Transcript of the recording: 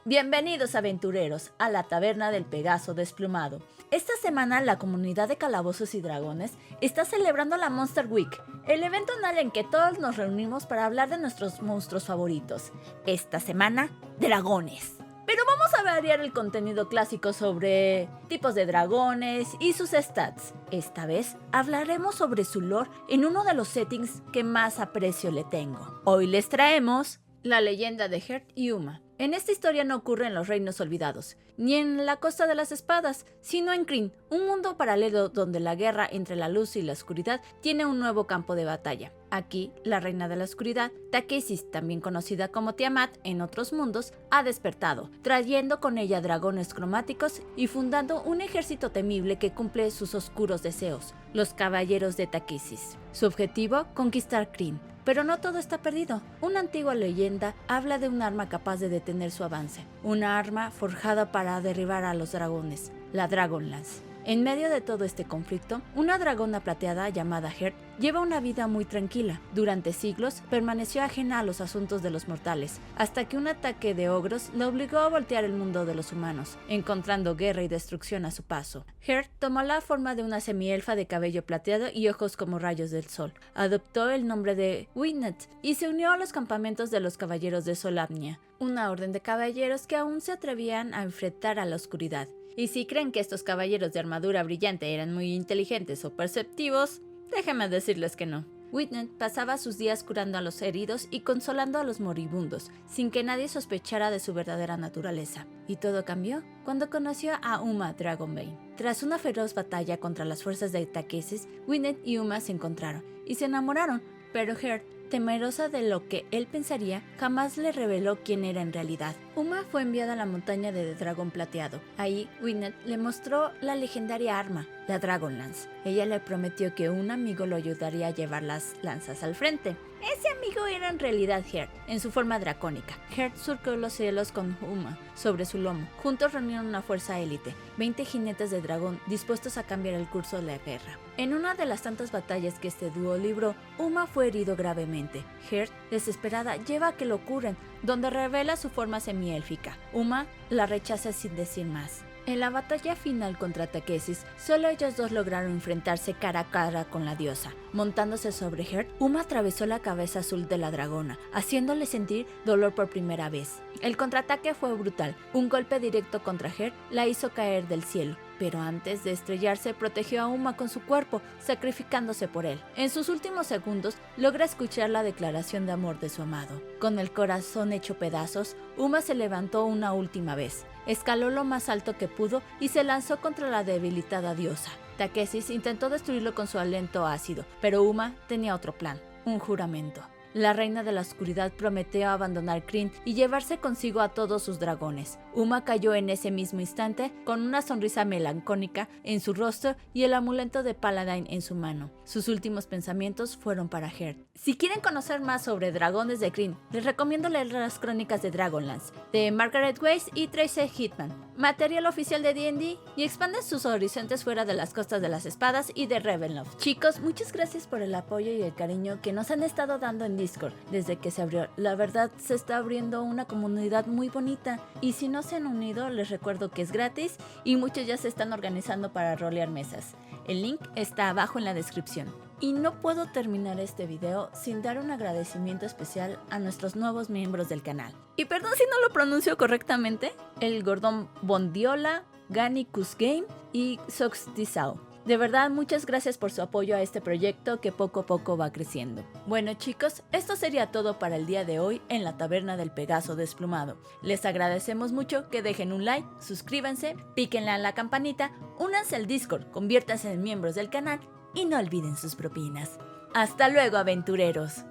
Bienvenidos aventureros a la taberna del Pegaso Desplumado. Esta semana la comunidad de Calabozos y Dragones está celebrando la Monster Week, el evento anual en que todos nos reunimos para hablar de nuestros monstruos favoritos. Esta semana, dragones. Pero vamos a variar el contenido clásico sobre tipos de dragones y sus stats. Esta vez hablaremos sobre su lore en uno de los settings que más aprecio le tengo. Hoy les traemos la leyenda de Heart y Uma. En esta historia no ocurre en los Reinos Olvidados, ni en la Costa de las Espadas, sino en Krynn, un mundo paralelo donde la guerra entre la luz y la oscuridad tiene un nuevo campo de batalla. Aquí, la reina de la oscuridad, Takesis, también conocida como Tiamat en otros mundos, ha despertado, trayendo con ella dragones cromáticos y fundando un ejército temible que cumple sus oscuros deseos, los Caballeros de Takesis. Su objetivo, conquistar Krynn. Pero no todo está perdido. Una antigua leyenda habla de un arma capaz de detener su avance. Una arma forjada para derribar a los dragones, la Dragonlance. En medio de todo este conflicto, una dragona plateada llamada Heart lleva una vida muy tranquila. Durante siglos permaneció ajena a los asuntos de los mortales, hasta que un ataque de ogros la obligó a voltear el mundo de los humanos, encontrando guerra y destrucción a su paso. Heart tomó la forma de una semielfa de cabello plateado y ojos como rayos del sol. Adoptó el nombre de Wynette y se unió a los campamentos de los Caballeros de Solamnia, una orden de caballeros que aún se atrevían a enfrentar a la oscuridad. Y si creen que estos caballeros de armadura brillante eran muy inteligentes o perceptivos, déjenme decirles que no. Wynette pasaba sus días curando a los heridos y consolando a los moribundos, sin que nadie sospechara de su verdadera naturaleza. Y todo cambió cuando conoció a Uma Dragonbane. Tras una feroz batalla contra las fuerzas de Takesis, Wynette y Uma se encontraron y se enamoraron, pero Heart, temerosa de lo que él pensaría, jamás le reveló quién era en realidad. Uma fue enviada a la montaña de Dragón Plateado. Ahí, Wynette le mostró la legendaria arma, la Dragonlance. Ella le prometió que un amigo lo ayudaría a llevar las lanzas al frente. Ese amigo era en realidad Heart, en su forma dracónica. Heart surcó los cielos con Uma sobre su lomo. Juntos reunieron una fuerza élite, 20 jinetes de dragón dispuestos a cambiar el curso de la guerra. En una de las tantas batallas que este dúo libró, Uma fue herido gravemente. Heart, desesperada, lleva a que lo curen, donde revela su forma semiélfica. Uma la rechaza sin decir más. En la batalla final contra Takesis, solo ellos dos lograron enfrentarse cara a cara con la diosa. Montándose sobre Heart, Uma atravesó la cabeza azul de la dragona, haciéndole sentir dolor por primera vez. El contraataque fue brutal. Un golpe directo contra Heart la hizo caer del cielo, pero antes de estrellarse protegió a Uma con su cuerpo, sacrificándose por él. En sus últimos segundos, logra escuchar la declaración de amor de su amado. Con el corazón hecho pedazos, Uma se levantó una última vez. Escaló lo más alto que pudo y se lanzó contra la debilitada diosa. Takesis intentó destruirlo con su aliento ácido, pero Uma tenía otro plan, un juramento. La reina de la oscuridad prometió abandonar Krynn y llevarse consigo a todos sus dragones. Uma cayó en ese mismo instante con una sonrisa melancólica en su rostro y el amuleto de Paladine en su mano. Sus últimos pensamientos fueron para Heart. Si quieren conocer más sobre dragones de Krynn, les recomiendo leer las crónicas de Dragonlance, de Margaret Weiss y Tracy Hitman, material oficial de D&D, y expanden sus horizontes fuera de las costas de las espadas y de Ravenloft. Chicos, muchas gracias por el apoyo y el cariño que nos han estado dando en Discord desde que se abrió. La verdad, se está abriendo una comunidad muy bonita, y si no se han unido, les recuerdo que es gratis y muchos ya se están organizando para rolear mesas. El link está abajo en la descripción. Y no puedo terminar este video sin dar un agradecimiento especial a nuestros nuevos miembros del canal. Y perdón si no lo pronuncio correctamente, el Gordón Bondiola, Gannicus Game y Sox Disao. De verdad, muchas gracias por su apoyo a este proyecto que poco a poco va creciendo. Bueno chicos, esto sería todo para el día de hoy en la taberna del Pegaso Desplumado. Les agradecemos mucho que dejen un like, suscríbanse, píquenle a la campanita, únanse al Discord, conviértanse en miembros del canal y no olviden sus propinas. ¡Hasta luego, aventureros!